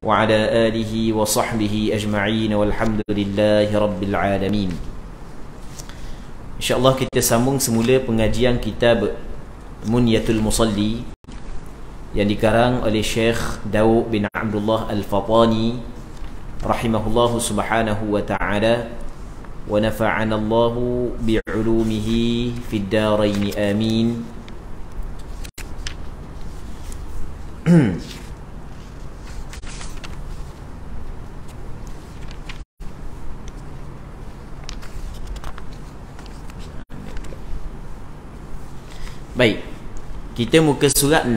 وعلى آله وصحبه أجمعين والحمد لله رب العالمين. InsyaAllah kita sambung semula pengajian kitab Munyatul Musalli yang dikarang oleh Syekh Daud bin Abdullah Al-Fatani rahimahullahu subhanahu wa ta'ala, wa nafa'ana Allahu bi'ulumihi fid darain amin. Baik, kita muka surat 6.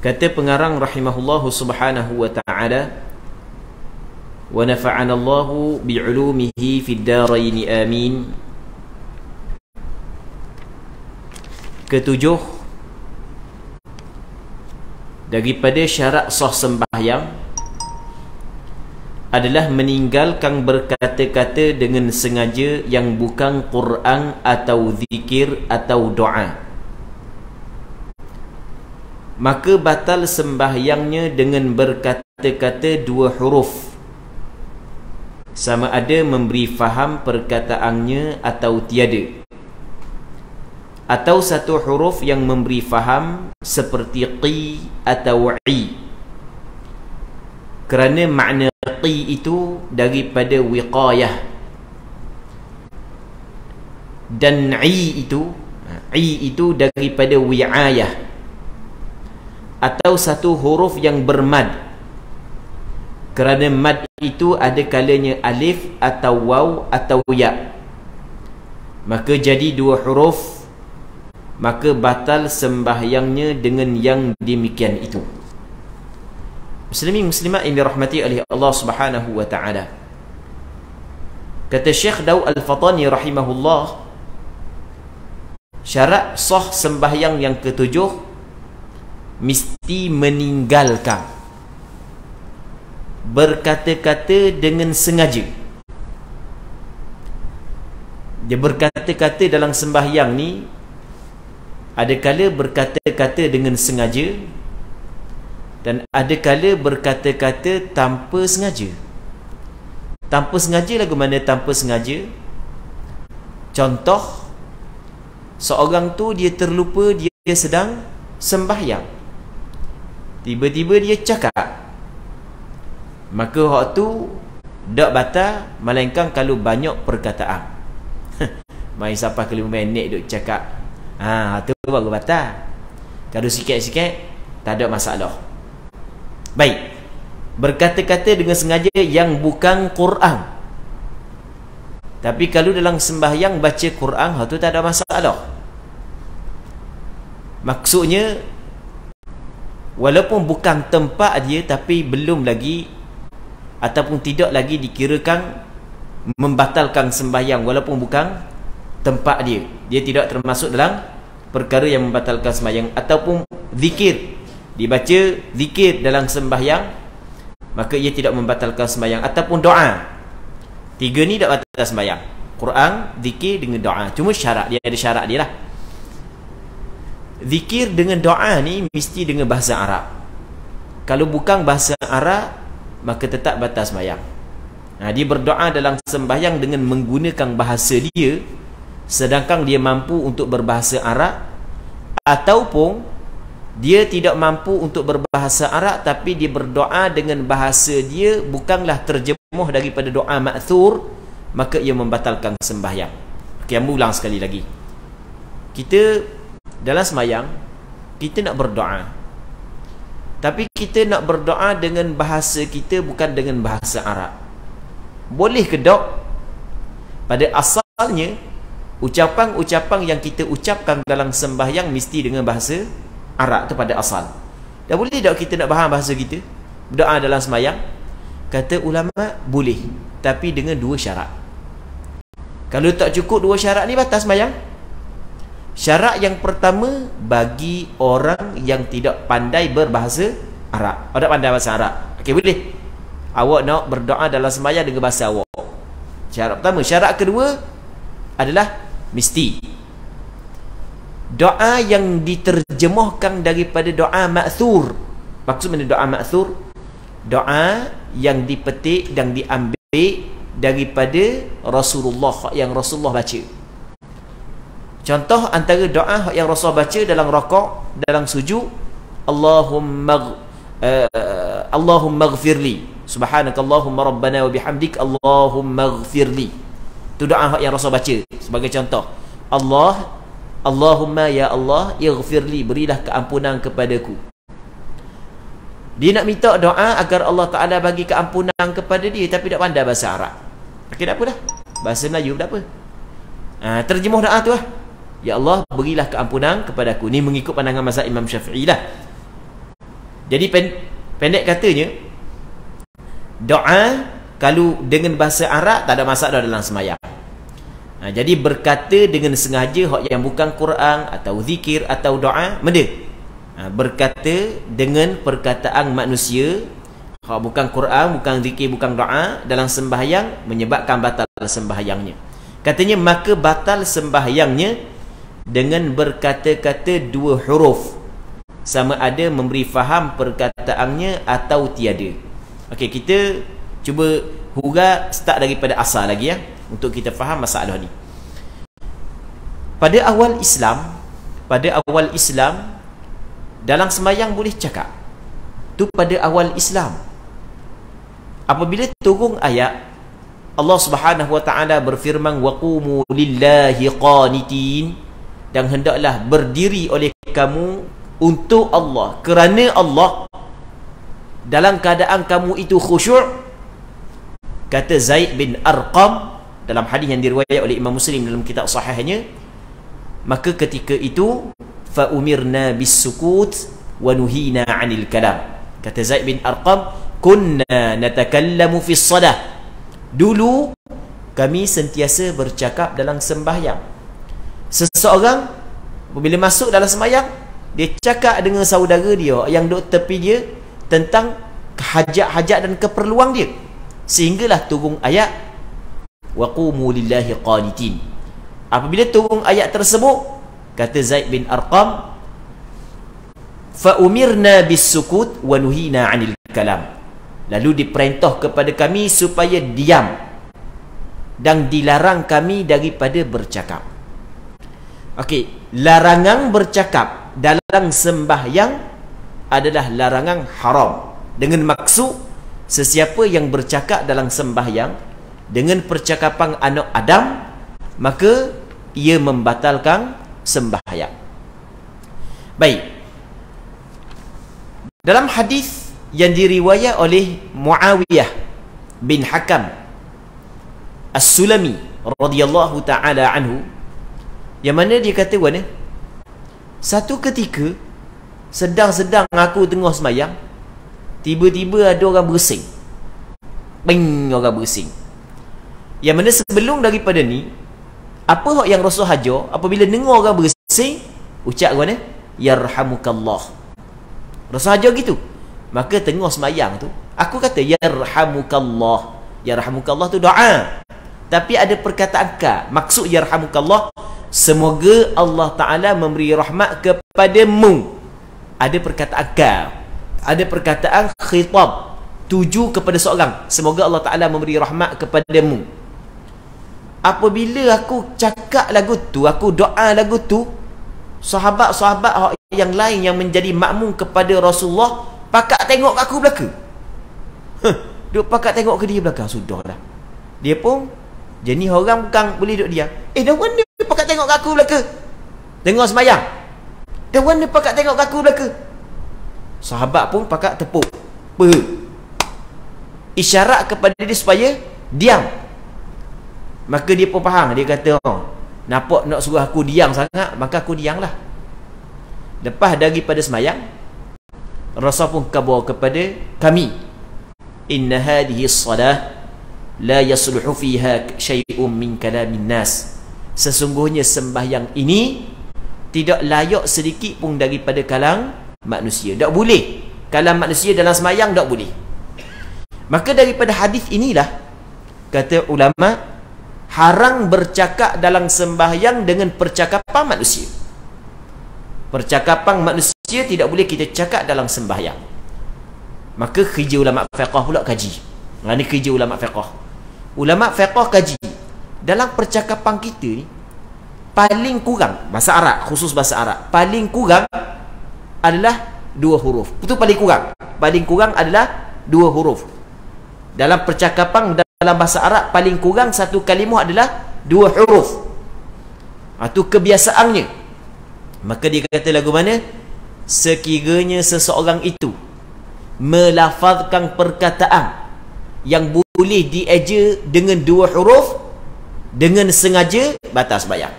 Kata pengarang rahimahullahu subhanahu wa ta'ala, wa nafa'ana Allahu bi'ulumihi fid darain amin. Ketujuh, daripada syarat sah sembahyang adalah meninggalkan berkata-kata dengan sengaja yang bukan Quran atau zikir atau doa. Maka batal sembahyangnya dengan berkata-kata dua huruf, sama ada memberi faham perkataannya atau tiada, atau satu huruf yang memberi faham seperti qi atau i, kerana makna qi itu daripada wiqayah, dan i itu daripada wi'ayah, atau satu huruf yang bermad, kerana mad itu ada kalanya alif atau waw atau ya, maka jadi dua huruf, maka batal sembahyangnya dengan yang demikian itu. Muslimin muslimat yang dirahmati oleh Allah Subhanahu wa ta'ala, kata Syekh Daud Al-Fatani rahimahullah, syarat sah sembahyang yang ketujuh mesti meninggalkan berkata-kata dengan sengaja. Dia berkata-kata dalam sembahyang ni ada kala berkata-kata dengan sengaja, dan ada kala berkata-kata tanpa sengaja. Tanpa sengaja lagu mana tanpa sengaja? Contoh, seorang tu dia terlupa dia sedang sembahyang, tiba-tiba dia cakap, maka hak tu tak batal, melainkan kalau banyak perkataan. Mai sampai ke 5 minit duk cakap, tu baru batal. Kalau sikit-sikit tak ada masalah. Baik, berkata-kata dengan sengaja yang bukan Quran. Tapi kalau dalam sembahyang baca Quran, itu tak ada masalah. Maksudnya, walaupun bukan tempat dia, tapi belum lagi ataupun tidak lagi dikirakan membatalkan sembahyang, walaupun bukan tempat dia. Dia tidak termasuk dalam perkara yang membatalkan sembahyang. Ataupun zikir, dibaca zikir dalam sembahyang, maka ia tidak membatalkan sembahyang. Ataupun doa, tiga ni tak batal sembahyang: Quran, zikir dengan doa. Cuma syarat dia, ada syarat dia lah. Zikir dengan doa ni mesti dengan bahasa Arab. Kalau bukan bahasa Arab, maka tetap batal sembahyang. Dia berdoa dalam sembahyang dengan menggunakan bahasa dia, sedangkan dia mampu untuk berbahasa Arab, ataupun dia tidak mampu untuk berbahasa Arab, tapi dia berdoa dengan bahasa dia bukanlah terjemuh daripada doa ma'thur, maka ia membatalkan sembahyang. Okey, ambil ulang sekali lagi. Kita dalam sembahyang, kita nak berdoa, tapi kita nak berdoa dengan bahasa kita, bukan dengan bahasa Arab. Boleh ke tak? Pada asalnya, ucapan-ucapan yang kita ucapkan dalam sembahyang mesti dengan bahasa Arab tu pada asal. Dah boleh tak kita nak faham bahasa kita berdoa dalam sembahyang? Kata ulama, boleh, tapi dengan dua syarat. Kalau tak cukup dua syarat ni, batal sembahyang. Syarat yang pertama, bagi orang yang tidak pandai berbahasa Arab. Tak pandai bahasa Arab, okey, boleh. Awak nak berdoa dalam sembahyang dengan bahasa awak. Syarat pertama. Syarat kedua adalah mesti. doa yang diterjemahkan daripada doa ma'thur. Maksud mana doa ma'thur? Doa yang dipetik dan diambil daripada Rasulullah, yang Rasulullah baca. Contoh antara doa yang Rasulullah baca dalam rakaat, dalam sujud, Allahumma ighfirli, subhanakallahumma rabbana wa bihamdik, Allahumma ighfirli. Itu doa yang Rasul baca sebagai contoh. Allahumma ya Allah, ighfirli, berilah keampunan kepadaku. Dia nak minta doa agar Allah Ta'ala bagi keampunan kepada dia, tapi tak pandai bahasa Arab. Okey, tak apa dah, bahasa Melayu tak apa. Terjemah doa tu lah, ya Allah, berilah keampunan kepadaku. Ni mengikut pandangan mazhab Imam Syafi'i lah. Jadi pendek katanya, doa kalau dengan bahasa Arab tak ada masalah dalam semayang. Jadi berkata dengan sengaja hak yang bukan Quran atau zikir atau doa, benda berkata dengan perkataan manusia, hak bukan Quran, bukan zikir, bukan doa dalam sembahyang, menyebabkan batal sembahyangnya. Katanya maka batal sembahyangnya dengan berkata-kata dua huruf, sama ada memberi faham perkataannya atau tiada. Okey, kita cuba hura start daripada asal lagi ya, untuk kita faham masalah ni. Pada awal Islam dalam semayang boleh cakap. Tu pada awal Islam. Apabila turun ayat Allah Subhanahu wa taala berfirman, waqumu lillahi qanitin, dan hendaklah berdiri oleh kamu untuk Allah, kerana Allah, dalam keadaan kamu itu khusyuk. Kata Zaid bin Arqam dalam hadis yang diriwayat oleh Imam Muslim dalam kitab sahihnya, maka ketika itu fa umirna bis sukut wa nuhina 'anil kalam. Kata Zaid bin Arqam, kunna natakallamu fi shalah, dulu kami sentiasa bercakap dalam sembahyang. Seseorang bila masuk dalam sembahyang, dia cakap dengan saudara dia yang duduk tepi dia tentang hajat-hajat dan keperluan dia, sehinggalah turun ayat waqumu lillahi qanitin. Apabila turun ayat tersebut, kata Zaid bin Arqam, fa umirna bis sukut wa nuhina 'anil kalam, lalu diperintah kepada kami supaya diam dan dilarang kami daripada bercakap. Okey, larangan bercakap dalam sembahyang adalah larangan haram, dengan maksud sesiapa yang bercakap dalam sembahyang dengan percakapan anak Adam, maka ia membatalkan sembahyang. Baik, dalam hadis yang diriwayat oleh Muawiyah bin Hakam As-Sulami radhiyallahu taala anhu, yang mana dia kata mana, satu ketika sedang-sedang aku tengah sembahyang, tiba-tiba ada orang bersing. Bing, orang bersing. Yang mana sebelum daripada ni, apa yang Rasul hajar, apabila dengar orang bersing, ucap mana? Yarhamukallah. Rasul hajar gitu. Maka tengah sembahyang tu, aku kata yarhamukallah. Yarhamukallah tu doa, tapi ada perkataan ka. Maksud yarhamukallah, semoga Allah Ta'ala memberi rahmat kepadamu. Ada perkataan ka, ada perkataan khitab, tuju kepada seorang, semoga Allah Ta'ala memberi rahmat kepadamu. Apabila aku cakap lagu tu, aku doa lagu tu, sahabat-sahabat yang lain yang menjadi makmum kepada Rasulullah pakak tengok aku belaka. Duk pakak tengok ke dia belakang. Sudahlah, dia pun jenis orang bukan boleh duduk diam. Dah mana pakak tengok aku belaka, tengok sembahyang, dah mana pakak tengok aku belaka. Sahabat pun pakak tepuk isyarat kepada dia supaya diam. Maka dia pun faham. Dia kata, nampak nak suruh aku diam sangat, maka aku diamlah. Lepas daripada sembahyang, Rasul pun khabar kepada kami, inna hadhihi as-salah la yasluhu fiha syai'un min kalamin nas, sesungguhnya sembahyang ini tidak layak sedikit pun daripada kalam manusia. Tak boleh kalam manusia dalam sembahyang, tak boleh. Maka daripada hadis inilah, kata ulama, haram bercakap dalam sembahyang dengan percakapan manusia. Percakapan manusia tidak boleh kita cakap dalam sembahyang. Maka kerja ulama fiqh pula kaji. Ini kerja ulama fiqh. Ulama fiqh kaji dalam percakapan kita ni, paling kurang bahasa Arab, khusus bahasa Arab, paling kurang adalah 2 huruf. Itu paling kurang. Paling kurang adalah 2 huruf. Dalam percakapan dalam bahasa Arab, paling kurang satu kalimah adalah 2 huruf. Itu kebiasaannya. Maka dia kata lagu mana? Sekiranya seseorang itu melafazkan perkataan yang boleh dieja dengan 2 huruf dengan sengaja, batal sembahyang.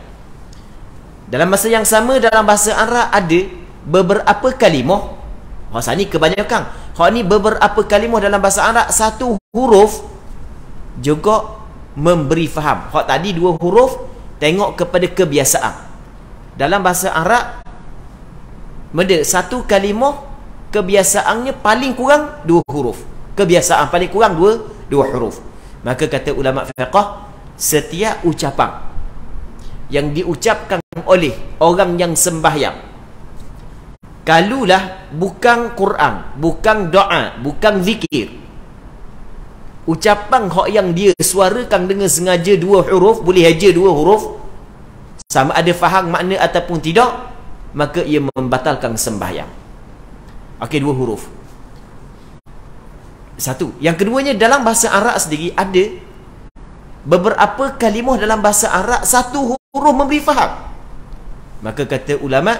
Dalam masa yang sama dalam bahasa Arab ada beberapa kalimah. Hak ni kebanyakan. Hak ni beberapa kalimah dalam bahasa Arab satu huruf juga memberi faham. Hak tadi 2 huruf tengok kepada kebiasaan. Dalam bahasa Arab ada satu kalimah kebiasaannya paling kurang 2 huruf. Kebiasaan paling kurang 2 huruf. Maka kata ulama fiqh, setiap ucapan yang diucapkan oleh orang yang sembahyang, kalulah bukan Quran, bukan doa, bukan zikir, ucapan hak yang dia suarakan dengan sengaja 2 huruf, boleh aja 2 huruf, sama ada faham makna ataupun tidak, maka ia membatalkan sembahyang. Okey, 2 huruf. Satu. Yang keduanya, dalam bahasa Arab sendiri ada beberapa kalimah dalam bahasa Arab satu huruf memberi faham. Maka kata ulama,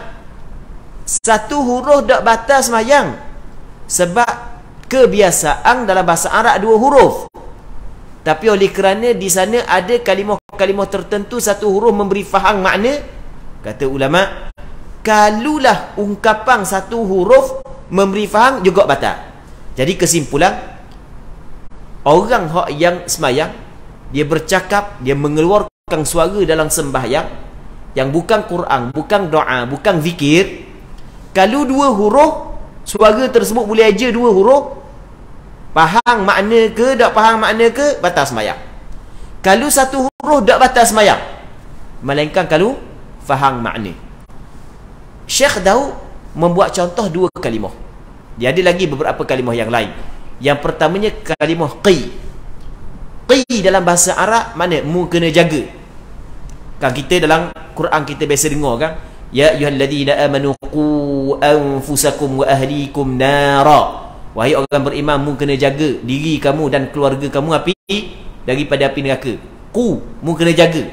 satu huruf tak batal sembahyang sebab kebiasaan dalam bahasa Arab 2 huruf. Tapi oleh kerana di sana ada kalimah-kalimah tertentu satu huruf memberi faham makna, kata ulama, kalulah ungkapan satu huruf memberi faham juga batal. Jadi kesimpulan, orang hak yang sembahyang, dia bercakap, dia mengeluarkan suara dalam sembahyang yang bukan Quran, bukan doa, bukan zikir, kalau 2 huruf, suara tersebut boleh aja 2 huruf, faham makna ke, tak faham makna ke, batal sembahyang. Kalau satu huruf tak batal sembahyang, melainkan kalau faham makna. Syekh Daud membuat contoh 2 kalimah. Dia ada lagi beberapa kalimah yang lain. Yang pertamanya kalimah qi. Qi dalam bahasa Arab mana? Mu kena jaga. Kan kita dalam Quran kita biasa dengar kan, ya ayyuhalladzina amanu qu anfusakum wa ahlikum nara. Wahai orang beriman, mu kena jaga diri kamu dan keluarga kamu api daripada api neraka. Qu, mu kena jaga.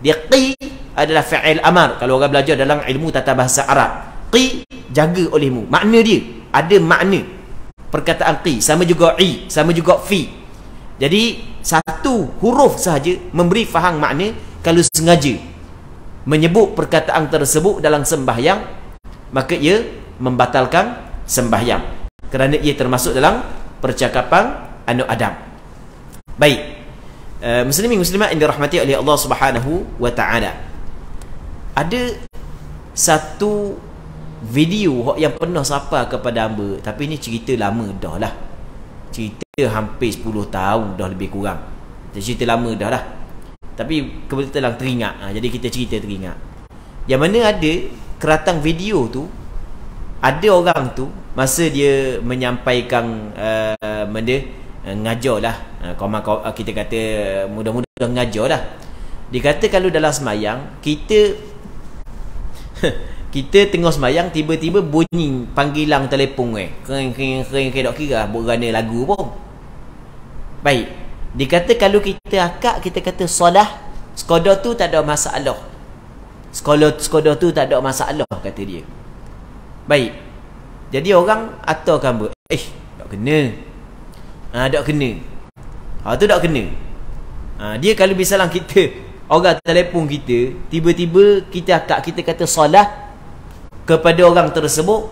Dia qi adalah fa'il amar. Kalau orang belajar dalam ilmu tata bahasa Arab, qi, jaga olehmu. Makna dia ada makna. Perkataan qi sama juga i, sama juga fi. Jadi satu huruf sahaja memberi faham makna. Kalau sengaja menyebut perkataan tersebut dalam sembahyang, maka ia membatalkan sembahyang kerana ia termasuk dalam percakapan anak Adam. Baik, muslimin muslimat yang dirahmati oleh Allah Subhanahu wa taala, ada satu video yang pernah sapa kepada hamba, tapi ini cerita lama dah lah, cerita hampir 10 tahun dah lebih kurang, cerita lama dah lah, tapi kebetulan teringat, jadi kita cerita teringat. Yang mana ada keratang video tu, ada orang tu masa dia menyampaikan benda ngajar lah, kita kata mudah-mudah ngajar lah. Dia kata kalau dalam semayang kita kita tengah semayang, tiba-tiba bunyi panggilan telefon kering dok kira bergana lagu pun. Baik, dia kata kalau kita akak, kita kata solah sekadar tu tak ada masalah, sekadar tu tak ada masalah, kata dia. Baik, jadi orang atau kan tak kena, tak kena, tu tak kena. Dia kalau misalnya kita, orang telefon kita, tiba-tiba kita akak, kita kata solah kepada orang tersebut,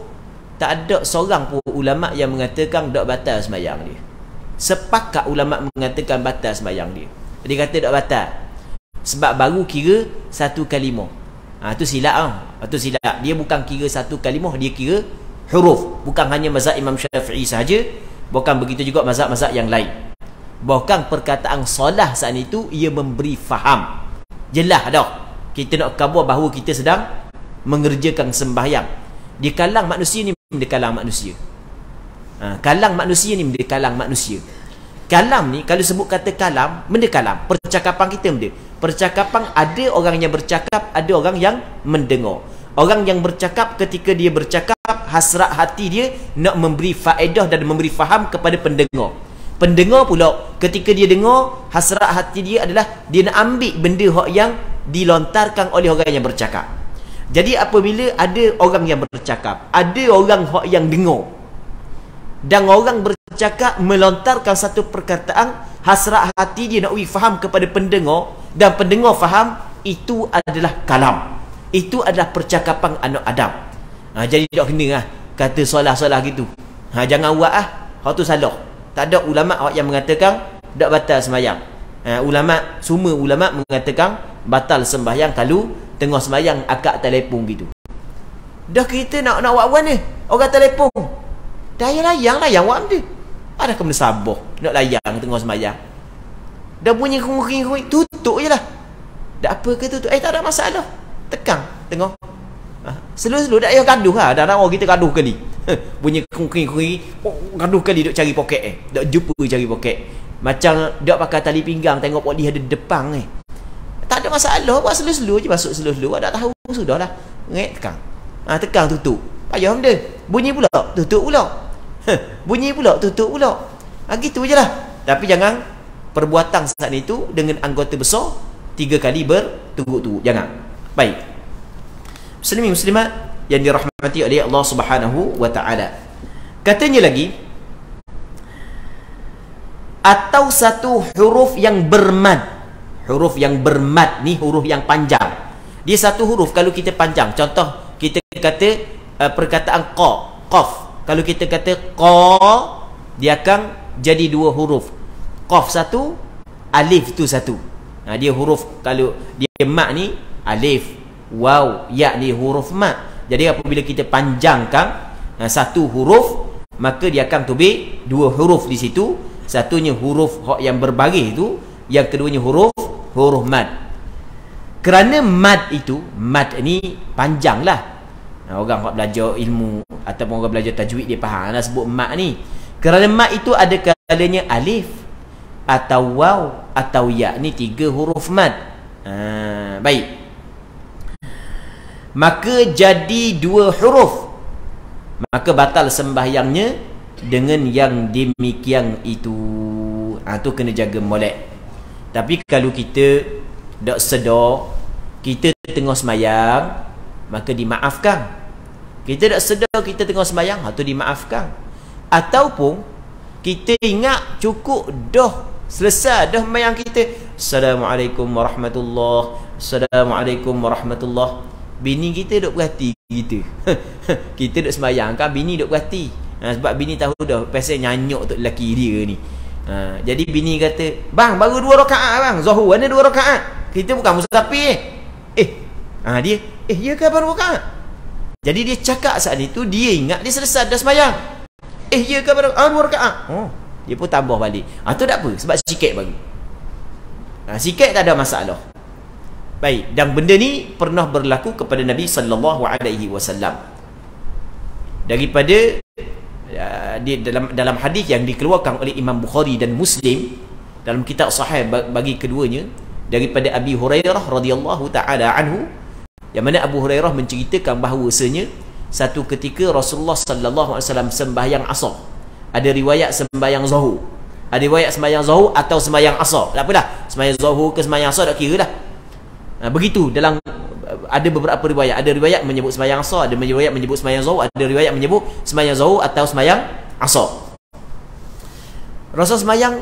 tak ada seorang pun ulama yang mengatakan tak batal sembahyang dia. Sepakat ulama mengatakan batal sembahyang dia. Dia kata tak batal sebab baru kira satu kalimah. Tu silap tu silap. Dia bukan kira satu kalimah, dia kira huruf. Bukan hanya mazhab Imam Syafi'i sahaja, bukan begitu juga mazhab-mazhab yang lain. Bahkan perkataan solah saat itu ia memberi faham. Jelas dah kita nak khabar bahawa kita sedang mengerjakan sembahyang. Di kalang manusia ni benda kalang manusia. Kalang manusia ni benda kalang manusia. Kalam ni, kalau sebut kata kalam, benda kalam. Percakapan kita benda. Percakapan, ada orang yang bercakap, ada orang yang mendengar. Orang yang bercakap, ketika dia bercakap, hasrat hati dia nak memberi faedah dan memberi faham kepada pendengar. Pendengar pula, ketika dia dengar, hasrat hati dia adalah dia nak ambil benda yang dilontarkan oleh orang yang bercakap. Jadi apabila ada orang yang bercakap, ada orang yang dengar, dan orang bercakap melontarkan satu perkataan, hasrat hati dia nak beri faham kepada pendengar, dan pendengar faham, itu adalah kalam. Itu adalah percakapan anak Adam. Jadi tak kena kata solah-solah gitu. Jangan buat hak tu salah. Tak ada ulama yang mengatakan tak batal sembahyang. Semua ulama mengatakan batal sembahyang kalau tengah sembahyang akak telefon gitu. Dah kita nak buat apa ni? Orang telefon. Dah layang buat benda. Ada kena sabar nak layang tengah sembahyang. Dah bunyi kering-kering, tutup je lah. Tak apa ke tutup? Tak ada masalah. Tekan tengok. Selu-selu tak payah gaduh Dah orang kita gaduh kali. Bunyi kering-kering, gaduh kali duk cari poket duk jumpa cari poket. Macam duk pakai tali pinggang tengok polis ada depan Tak ada masalah, buat selu-selu je, masuk selu-selu. Tak tahu sudahlah. Tekan. Tekan tutup. Payah benda. Bunyi pula, tutup pula. Bunyi pula, tutup pula. Gitu je lah. Tapi jangan perbuatan saat itu dengan anggota besar 3 kali berturut-turut. Jangan. Baik. Muslimin muslimat yang dirahmati oleh Allah Subhanahu wa taala. Katanya lagi, atau satu huruf yang bermad. Huruf yang bermad ni huruf yang panjang. Dia satu huruf kalau kita panjang. Contoh kita kata perkataan qaf. Kalau kita kata qa, dia akan jadi 2 huruf. Qaf satu, alif tu satu. Dia huruf, kalau dia mat ni alif, waw, ya ni huruf mat. Jadi apabila kita panjangkan satu huruf, maka dia akan tubik 2 huruf di situ. Satunya huruf yang berbaris tu, yang keduanya huruf mad. Kerana mad itu, mad ni panjang lah. Orang yang belajar ilmu ataupun orang belajar tajwid dia faham lah sebut mad ni. Kerana mad itu ada kalanya alif atau waw atau ya, ni 3 huruf mad. Baik. Maka jadi 2 huruf, maka batal sembahyangnya dengan yang demikian itu. Tu kena jaga molek. Tapi kalau kita tak sedar, kita tengah sembahyang, maka dimaafkan. Kita tak sedar kita tengah sembahyang, tu dimaafkan. Ataupun kita ingat cukup dah selesai dah sembahyang kita, Assalamualaikum warahmatullahi, Assalamualaikum warahmatullahi. Bini kita duk berhati kita. Kita duk sembahyang kan, bini duk berhati. Sebab bini tahu dah pasal nyanyuk tu lelaki dia ni. Jadi bini kata, "Bang, baru 2 rakaat bang. Zuhur ada 2 rakaat." Kita bukan musafir. Dia, ya ke baru rakaat? Jadi dia cakap saat itu, dia ingat dia selesai dah sembahyang. Ya ke baru 2 rakaat? Dia pun tambah balik. Tu tak apa, sebab sikit bagi. Sikit tak ada masalah. Baik, dan benda ni pernah berlaku kepada Nabi sallallahu alaihi wasallam. Daripada dalam hadis yang dikeluarkan oleh Imam Bukhari dan Muslim dalam kitab sahih bagi keduanya, daripada Abi Hurairah radhiyallahu taala anhu, yang mana Abu Hurairah menceritakan bahawasanya satu ketika Rasulullah sallallahu alaihi wasallam sembahyang asar. Ada riwayat sembahyang zuhur, ada riwayat sembahyang zuhur atau sembahyang asar. Tak apalah, sembahyang zuhur ke sembahyang asar tak kira dah. Begitu dalam ada beberapa riwayat. Ada riwayat menyebut sembahyang asar, ada riwayat menyebut sembahyang zuhur, ada riwayat menyebut sembahyang zuhur atau sembahyang asar. Rasul sembahyang,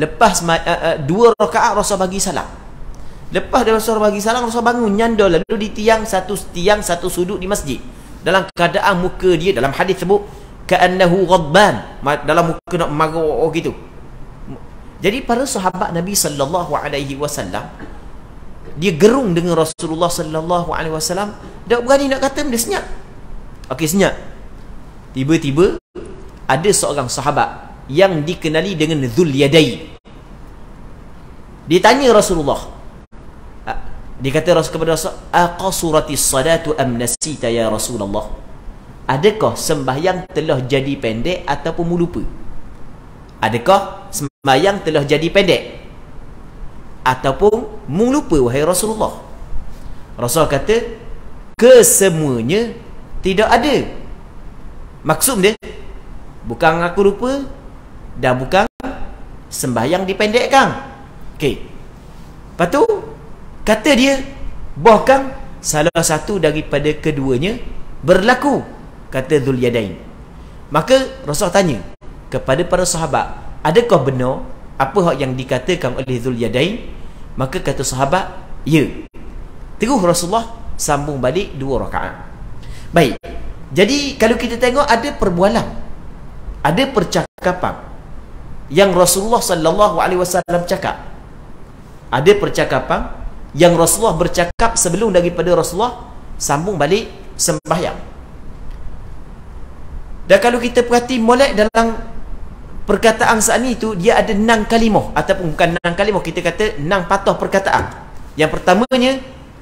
lepas 2 rakaat Rasul bagi salam. Lepas dia Rasul bagi salam, Rasul bangun nyandar lalu di tiang satu sudut di masjid. Dalam keadaan muka dia, dalam hadis sebut ka'annahu ghadban, dalam muka nak marah gitu. Jadi para sahabat Nabi sallallahu alaihi wasallam, dia gerung dengan Rasulullah sallallahu alaihi wasallam, tak berani nak kata benda senyap. Okey, senyap. Tiba-tiba ada seorang sahabat yang dikenali dengan Dzul Yadai. Dia tanya Rasulullah. Dia kata kepada Rasul, aqasuratis salatu am nasita ya Rasulullah? Adakah sembahyang telah jadi pendek ataupun mu lupa? Adakah sembahyang telah jadi pendek ataupun mu lupa wahai Rasulullah? Rasul kata, kesemuanya tidak ada. Maksud dia, bukan aku lupa dan bukan sembahyang dipendekkan. Okey. Lepas tu kata dia, bahkan salah satu daripada keduanya berlaku, kata Dzul Yadain. Maka Rasul tanya kepada para sahabat, adakah benar apa hak yang dikatakan oleh Dzul Yadain? Maka kata sahabat, ya. Terus Rasulullah sambung balik 2 rakaat. Baik. Jadi kalau kita tengok ada perbualan, ada percakapan yang Rasulullah sallallahu alaihi wasallam cakap. Ada percakapan yang Rasulullah bercakap sebelum daripada Rasulullah sambung balik sembahyang. Dan kalau kita perhati molek dalam perkataan saat ni tu, dia ada 6 kalimah, ataupun bukan 6 kalimah, kita kata 6 patah perkataan. Yang pertamanya,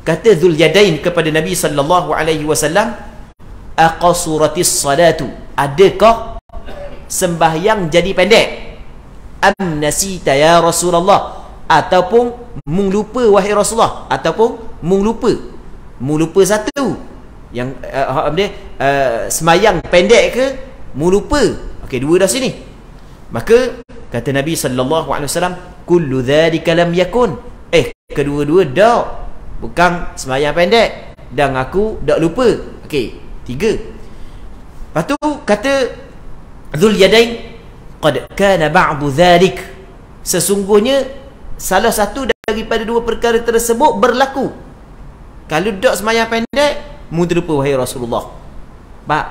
kata Dzul Yadain kepada Nabi sallallahu alaihi wasallam, aqasuratis salatu, adakah sembahyang jadi pendek? Am nasita ya Rasulullah, ataupun mung lupa wahai Rasulullah, ataupun mung lupa satu yang semayang pendek ke mung lupa. Okey, 2 dah sini. Maka kata Nabi sallallahu alaihi wasallam, kullu dzalika lam yakun, kedua-dua dak, bukan semayang pendek dan aku dak lupa. Okey, 3. Lepas tu kata Dzul Yadain, qad kana ba'du dzalik, sesungguhnya salah satu daripada 2 perkara tersebut berlaku. Kalau dak semayang pendek, mu terlupa wahai Rasulullah. Pak.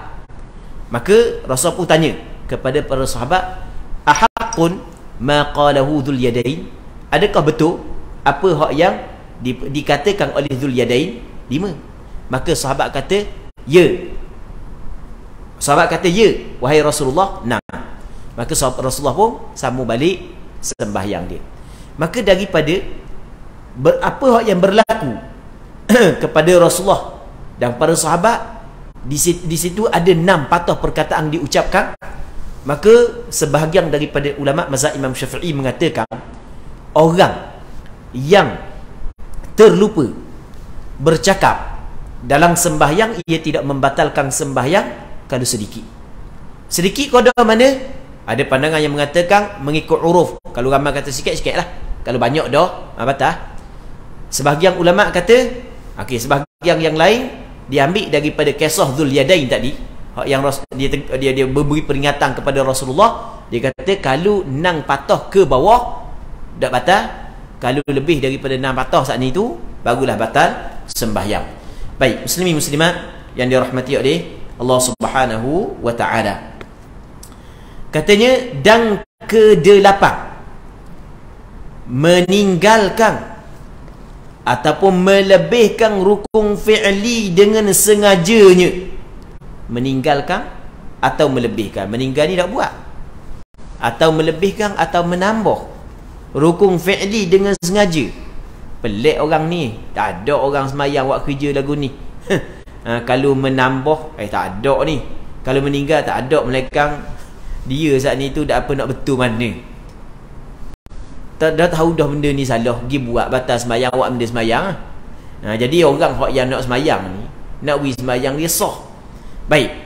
Maka Rasul pun tanya kepada para sahabat, ahaqqun ma qalahu Dzul Yadain, adakah betul apa hak yang dikatakan oleh Dzul Yadain? 5. Maka sahabat kata, ya. Sahabat kata, ya wahai Rasulullah. Nah, maka sahabat Rasulullah pun sambung balik sembahyang dia. Maka daripada apa hak yang berlaku kepada Rasulullah dan para sahabat, di situ ada 6 patah perkataan diucapkan. Maka sebahagian daripada ulama mazhab Imam Syafi'i mengatakan, orang yang terlupa bercakap dalam sembahyang, ia tidak membatalkan sembahyang kalau sedikit. Sedikit kadar mana? Ada pandangan yang mengatakan mengikut uruf. Kalau ramai kata sikit-sikit lah, kalau banyak dah batal. Sebahagian ulama kata, okey, sebahagian yang lain diambil daripada kisah Dzul Yadain tadi, yang dia memberi peringatan kepada Rasulullah. Dia kata kalau 6 patah ke bawah tak batal, kalau lebih daripada 6 patah saat ni tu barulah batal sembahyang. Baik, muslimin muslimat yang dirahmati oleh Allah Subhanahu wa taala. Katanya, dan ke-8, meninggalkan ataupun melebihkan rukun fi'li dengan sengajanya. Meninggalkan atau melebihkan. Meninggal ni tak buat, atau melebihkan atau menambah rukun fi'li dengan sengaja. Pelik orang ni. Tak ada orang semayang buat kerja lagu ni. Kalau menambah, tak ada ni. Kalau meninggal tak ada, melainkan dia saat ni tu tak apa nak betul mana. Dah tahu dah benda ni salah, pergi buat batal semayang, buat benda semayang. Jadi orang yang nak semayang ni, nak beri semayang dia sah. Baik.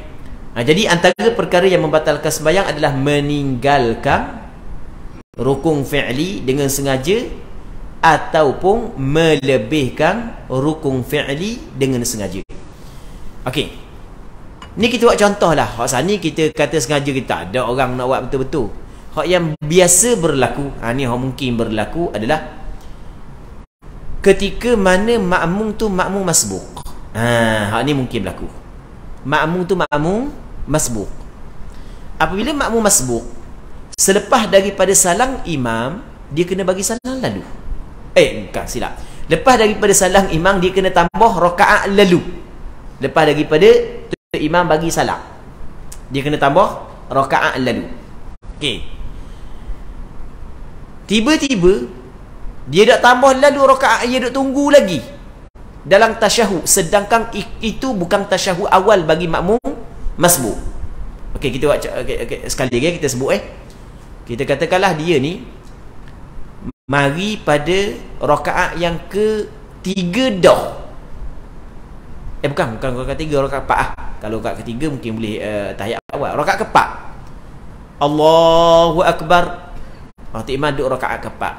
Jadi antara perkara yang membatalkan sembahyang adalah meninggalkan rukun fi'li dengan sengaja ataupun melebihkan rukun fi'li dengan sengaja. Okey. Ni kita buat contoh lah. Hak sana kita kata sengaja, kita tak ada orang nak buat betul-betul. Hak yang biasa berlaku, ni hak mungkin berlaku adalah ketika mana makmum tu makmum masbuk. Hak ni mungkin berlaku. Makmum tu makmum masbuk. Apabila makmum masbuk, selepas daripada salam imam, dia kena bagi salam lalu. Bukan, silap. Lepas daripada salam imam, dia kena tambah rakaat lalu. Lepas daripada imam bagi salam, dia kena tambah rakaat lalu. Okey. Tiba-tiba dia dak tambah lalu rakaat, dia dak tunggu lagi. dalam tasyahud, sedangkan itu bukan tasyahud awal bagi makmum masbuk. Okey, kita buat sekali lagi kita sebut kita katakanlah dia ni mari pada rakaat yang ketiga dah. Bukan rakaat ketiga, rakaat keempat. Kalau rakaat ketiga mungkin boleh tahiyat awal. Rakaat keempat, Allahu Akbar. Waktu imam duduk rakaat keempat.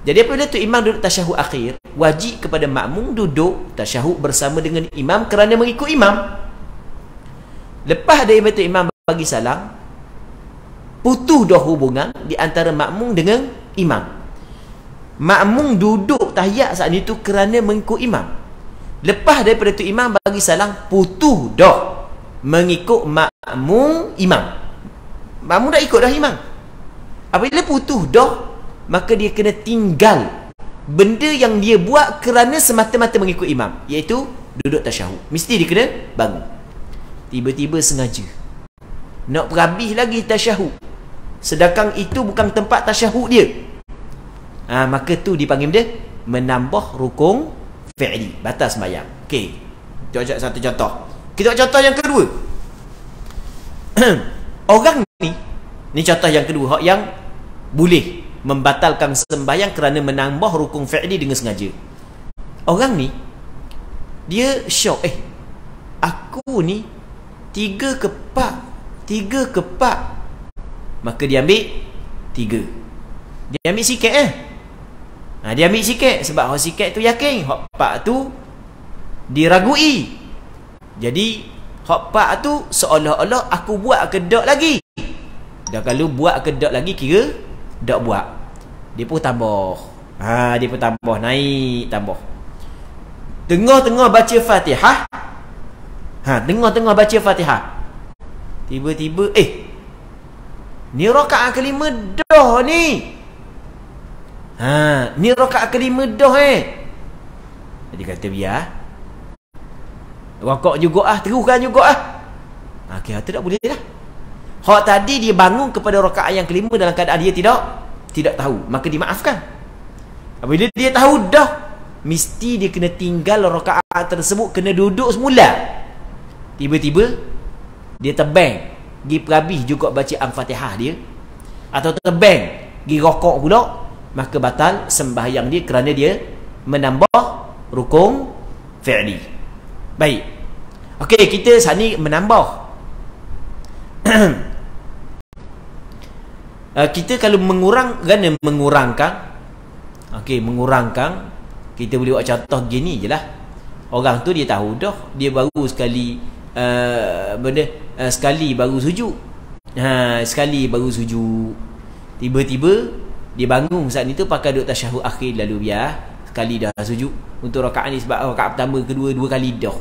Jadi apabila tu imam duduk tasyahud akhir, wajib kepada makmum duduk tasyahud bersama dengan imam kerana mengikut imam. Lepas daripada tu imam bagi salam, putus dah hubungan di antara makmum dengan imam. Makmum duduk tahiyat saat itu kerana mengikut imam. Lepas daripada tu imam bagi salam, putus dah mengikut makmum imam. Makmum dah ikut dah imam. Apabila putus dah, maka dia kena tinggal benda yang dia buat kerana semata-mata mengikut imam, iaitu duduk tasyahud. Mesti dia kena bangun. Tiba-tiba sengaja nak berhabis lagi tasyahud, sedangkan itu bukan tempat tasyahud dia, maka tu dipanggil dia menambah rukun fi'li, batal sembahyang. Okey, kita satu contoh. Kita buat contoh yang kedua. Orang ni contoh yang kedua yang boleh membatalkan sembahyang kerana menambah rukun fi'li dengan sengaja. Orang ni dia syok, aku ni tiga kepak, maka dia ambil tiga. Dia ambil sikit dia ambil sikit sebab hak sikit tu yakin, hak pak tu diragui. Jadi hak pak tu seolah-olah aku buat ke dak lagi. Dan kalau buat ke dak lagi kira dak buat. Dia pun tambah. Dia pun tambah, naik tambah. Tengah-tengah baca Fatihah. Tengah-tengah baca Fatihah, tiba-tiba ni rakaat kelima dah ni. Ni rakaat kelima dah Jadi kata biar rokok juga teruskan juga kira tu tak boleh lah. Hak tadi dia bangun kepada rakaat yang kelima dalam keadaan dia tidak tahu, maka dimaafkan. Apabila dia tahu dah, mesti dia kena tinggal rakaat tersebut, kena duduk semula. Tiba-tiba dia terbang pergi perhabis juga bacaan Fatihah dia, atau terbang pergi rokok pula, maka batal sembahyang dia kerana dia menambah rukun fi'li. Baik. Okey, kita saat ni menambah. Kita kalau mengurangkan, kita boleh buat contoh gini je lah. Orang tu dia tahu dah, dia baru sekali sekali baru sujud. Sekali baru sujud. Tiba-tiba dia bangun saat itu pakai duduk tasyahud akhir, lalu biar sekali dah sujud. Untuk rakaat ni sebab rakaat pertama, kedua, dua kali dah.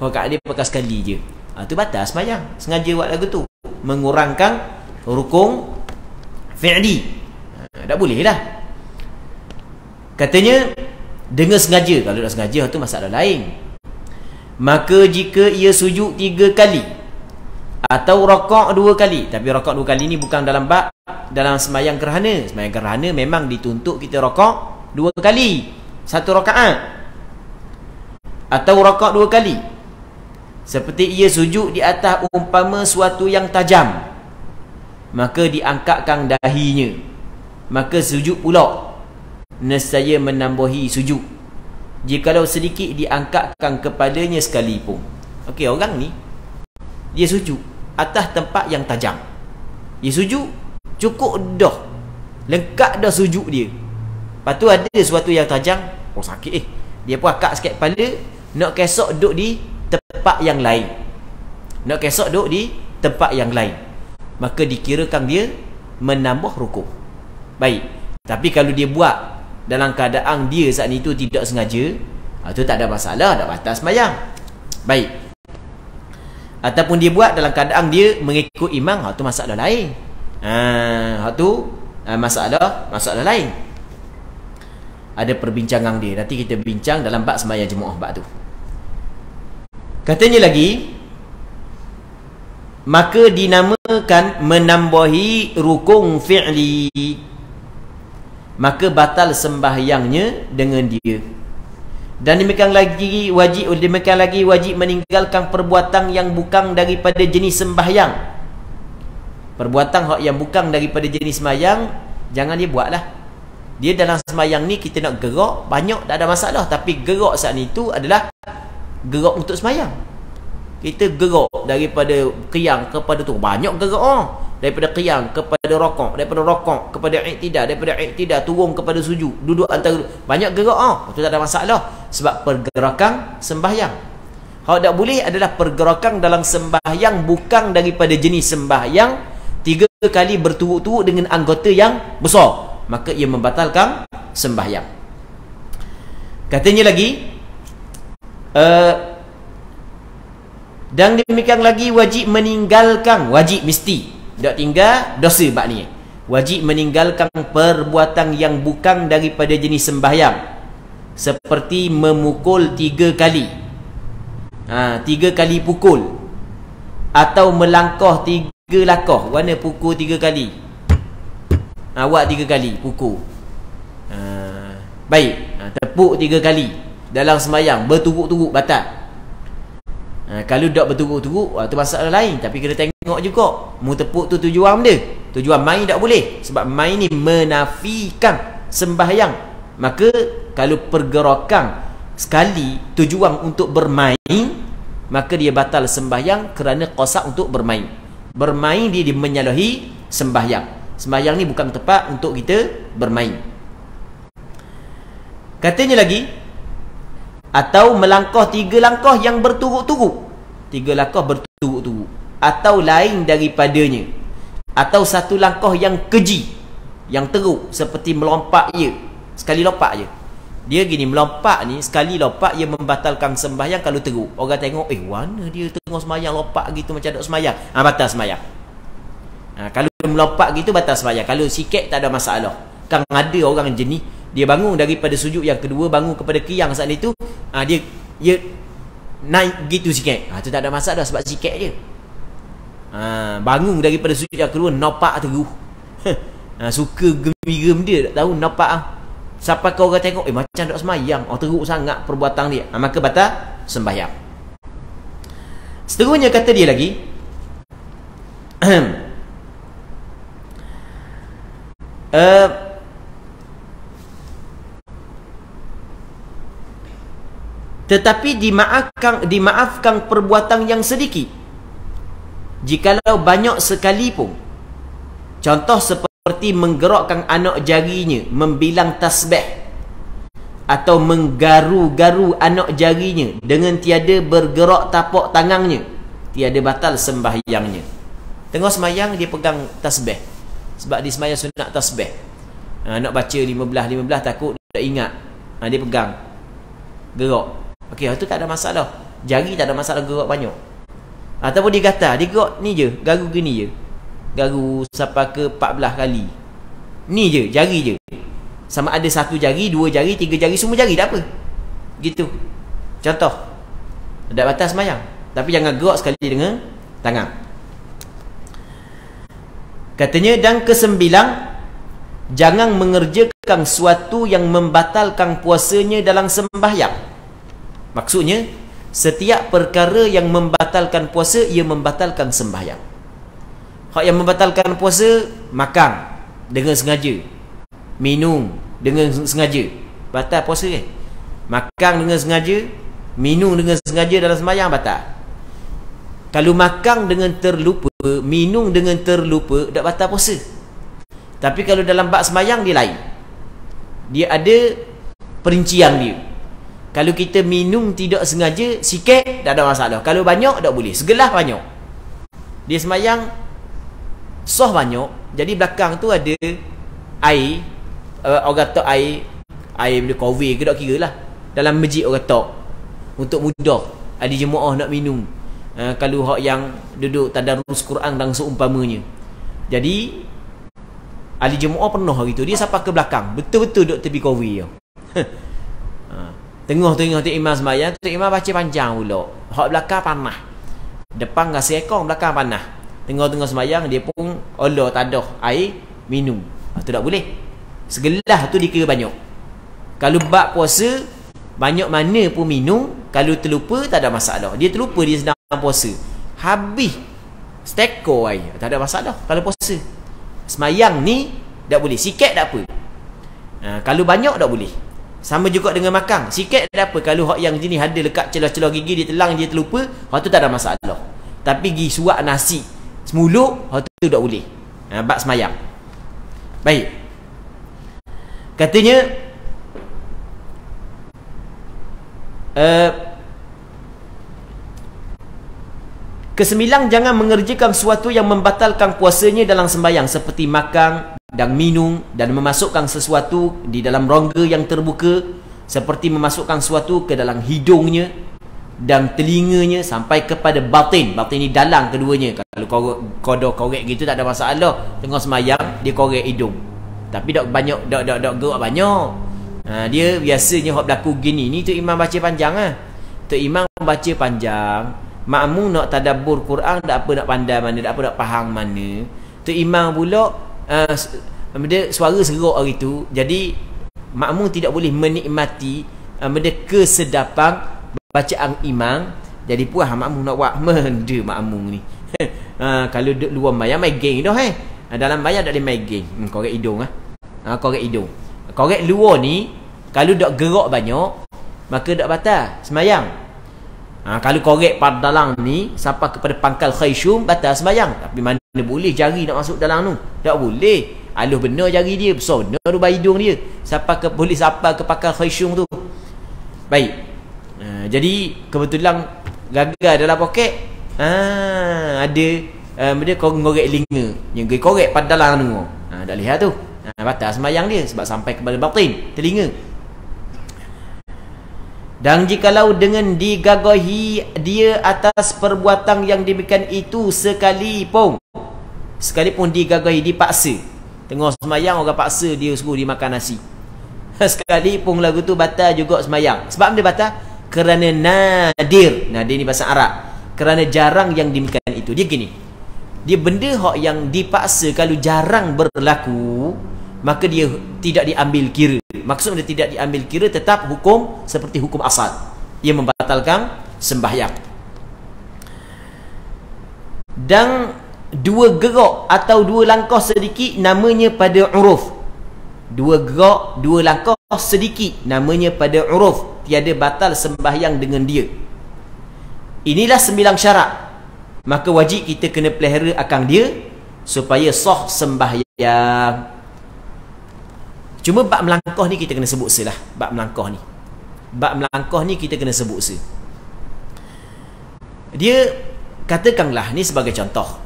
Rakaat dia pakai sekali je. Tu batal sembahyang. Sengaja buat lagu tu, mengurangkan rukun fi'li. Tak boleh lah. Katanya dengan sengaja. Kalau tak sengaja tu masalah lain. Maka jika ia sujud 3 kali atau rakaat 2 kali, tapi rakaat 2 kali ni bukan dalam sembahyang gerhana. Sembahyang gerhana memang dituntut kita rakaat 2 kali, 1 rakaat, atau rakaat 2 kali. Seperti ia sujud di atas umpama suatu yang tajam, maka diangkatkan dahinya, maka sujud pula, nescaya menambahi sujud jikalau sedikit diangkatkan kepadanya sekalipun. Okey, orang ni dia sujud atas tempat yang tajam. Dia sujud cukup dah, lengkap dah sujud dia. Lepas tu ada sesuatu yang tajam, sakit dia pun akak sikit kepala, nak kesok duduk di tempat yang lain. Maka dikirakan dia menambah rukuk. Baik. Tapi kalau dia buat dalam keadaan dia saat itu tidak sengaja, itu tak ada masalah, tak batal sembahyang. Baik. Ataupun dia buat dalam keadaan dia mengikut imam, itu masalah lain. Masalah lain. Ada perbincangan dia. Nanti kita bincang dalam bab sembahyang jemaah bab tu. Katanya lagi, maka dinamakan menambahi rukun fi'li, maka batal sembahyangnya dengan dia. Dan demikian lagi wajib meninggalkan perbuatan yang bukan daripada jenis sembahyang. Perbuatan yang bukan daripada jenis sembahyang jangan dia buatlah. Dia dalam sembahyang ni kita nak gerak banyak tak ada masalah, tapi gerak saat ni tu adalah gerak untuk sembahyang. Kita gerak daripada qiyam kepada tu banyak gerak daripada qiyam kepada rokok, daripada rokok kepada iktidal turun kepada sujud, duduk antara banyak gerak itu tak ada masalah sebab pergerakan sembahyang. Hak tak boleh adalah pergerakan dalam sembahyang bukan daripada jenis sembahyang 3 kali berturut-turut dengan anggota yang besar, maka ia membatalkan sembahyang. Katanya lagi dan demikian lagi wajib meninggalkan, wajib mesti tak tinggal dosa bab ni. Wajib meninggalkan perbuatan yang bukan daripada jenis sembahyang, seperti memukul 3 kali. 3 kali pukul, atau melangkah 3 langkah. Mana pukul 3 kali? Awak 3 kali pukul. Baik, tepuk 3 kali dalam sembahyang berturut-turut batal. Kalau tak berturut-turut, tu masalah lain. Tapi kena tengok juga mu tepuk tu tujuan dia. Tujuan main tak boleh, sebab main ni menafikan sembahyang. Maka kalau pergerakan sekali tujuan untuk bermain, maka dia batal sembahyang kerana qasad untuk bermain. Bermain dia menyalahi sembahyang. Sembahyang ni bukan tempat untuk kita bermain. Katanya lagi, atau melangkah 3 langkah yang berturut-turut. 3 langkah berturut-turut, atau lain daripadanya, atau 1 langkah yang keji, yang teruk, seperti melompat je. Sekali lompat je. Dia gini, melompat ni sekali lompat ia membatalkan sembahyang kalau teruk. Orang tengok, mana dia tengok sembahyang lompat gitu macam tak sembahyang. Batal sembahyang. Kalau melompat gitu batal sembahyang. Kalau sikit tak ada masalah. Kan ada orang jenis, dia bangun daripada sujud yang kedua, bangun kepada qiyam saat itu, dia naik gitu sikit. Tu tak ada masalah sebab sikit je. Bangun daripada sujud yang kedua, nampak terus. Suka gembira dia, tak tahu nampak. Sampai kau orang tengok, macam tak semayang, teruk sangat perbuatan dia. Maka batal sembahyang. Seterusnya kata dia lagi, tetapi dimaafkan perbuatan yang sedikit jikalau banyak sekalipun. Contoh seperti menggerakkan anak jarinya membilang tasbih, atau menggaru-garu anak jarinya dengan tiada bergerak tapak tangannya, tiada batal sembahyangnya. Tengok sembahyang dia pegang tasbih, sebab dia sembahyang sunat tasbih. Nak baca 15 takut tak ingat, dia pegang gerak. Okey, itu tak ada masalah. Jari tak ada masalah gerak banyak. Ataupun dia kata, dia gerak ni je, garu gini je. Garu sampai ke 14 kali. Ni je, jari je. Sama ada 1 jari, 2 jari, 3 jari, semua jari tak apa. Gitu. Contoh. Tak batas sembahyang. Tapi jangan gerak sekali dengan tangan. Katanya, dan ke-9, jangan mengerjakan suatu yang membatalkan puasanya dalam sembahyang. Maksudnya, setiap perkara yang membatalkan puasa, ia membatalkan sembahyang. Hak yang membatalkan puasa, makan dengan sengaja, minum dengan sengaja, batal puasa kan? Makan dengan sengaja, minum dengan sengaja dalam sembahyang, batal. Kalau makan dengan terlupa, minum dengan terlupa, tak batal puasa. Tapi kalau dalam bab sembahyang, dia lain. Dia ada perincian dia. Kalau kita minum tidak sengaja, sikit tak ada masalah. Kalau banyak tak boleh. Segelas banyak. Dia sembahyang sah banyak. Jadi belakang tu ada air, orang kata air boleh cover ke tak kira lah. Dalam masjid orang kata untuk mudah ada jemaah nak minum. Kalau hak yang duduk tadarus Quran dan seumpamanya. Jadi ahli jemaah pernah hari tu dia sampai ke belakang, betul-betul duduk tepi cover. Tengah-tengah Tok Imam sembahyang, Tok Imam baca panjang pula. Hak belakang panah. Depan rasa ekor, belakang panah. Tengah-tengah sembahyang dia pun Allah tak ada air minum. Tu tak boleh. Segelas tu dikira banyak. Kalau bab puasa banyak mana pun minum, kalau terlupa tak ada masalah. Dia terlupa dia sedang puasa, habis seteko air, tak ada masalah kalau puasa. Semayang ni tak boleh, sikit tak apa. Kalau banyak tak boleh. Sama juga dengan makan, sikit tak apa. Kalau hak yang jenis ada lekat celah-celah gigi, dia telang, dia terlupa, hak tu tak ada masalah. Tapi gi suap nasi semuluk, hak tu tak boleh. Bab semayang. Baik. Katanya kesembilan, jangan mengerjakan sesuatu yang membatalkan puasanya dalam sembahyang, seperti makan dan minum, dan memasukkan sesuatu di dalam rongga yang terbuka, seperti memasukkan sesuatu ke dalam hidungnya dan telinganya sampai kepada batin. Batin ni dalam keduanya. Kalau korek gitu tak ada masalah. Tengah sembahyang dia korek hidung, tapi tak banyak, tak gerak banyak. Dia biasanya hak berlaku gini ni, tu imam baca panjang ah. Tu imam baca panjang, makmum nak tadabbur Quran, tak apa nak pandai mana, tak apa nak faham mana. Tu imam pula dia suara serok hari tu, jadi makmum tidak boleh menikmati kesedapan bacaan imam. Jadi puas makmum nak buat menda makmum ni. Kalau duduk luar bayang main geng dah dalam bayang tak boleh main geng. Korek hidung korek hidung. Korek luar ni kalau dak gerak banyak, maka dak batal semayang. Kalau korek pada dalam ni sampai kepada pangkal khayshum, batal semayang. Tapi mana boleh jari nak masuk dalam tu, tak boleh. Aluh benar jari dia, besar benar lubang hidung dia, boleh sampai ke pangkal khayshum tu. Baik. Jadi kebetulan gagal dalam poket, ada dia korek linga yang korek pada dalam tu. Tak lihat tu. Batal semayang dia sebab sampai kepada batin telinga. Dan jikalau dengan digagahi dia atas perbuatan yang demikian itu sekalipun digagahi, dipaksa, tengah semayang orang paksa dia suruh dia makan nasi, sekalipun lagu tu batal juga semayang. Sebab dia batal kerana nadir. Nadir ni bahasa Arab, kerana jarang yang demikian itu. Dia gini, dia benda hak yang dipaksa, kalau jarang berlaku, maka dia tidak diambil kira. Maksud dia tidak diambil kira, tetap hukum seperti hukum asal, ia membatalkan sembahyang. Dan dua gerak atau dua langkah sedikit namanya pada uruf. Dua gerak, dua langkah sedikit namanya pada uruf, tiada batal sembahyang dengan dia. Inilah 9 syarat, maka wajib kita kena pelihara akan dia supaya sah sembahyang. Cuma bab melangkah ni kita kena sebut selah. Bab melangkah ni kita kena sebut se. Dia katakanlah ni sebagai contoh,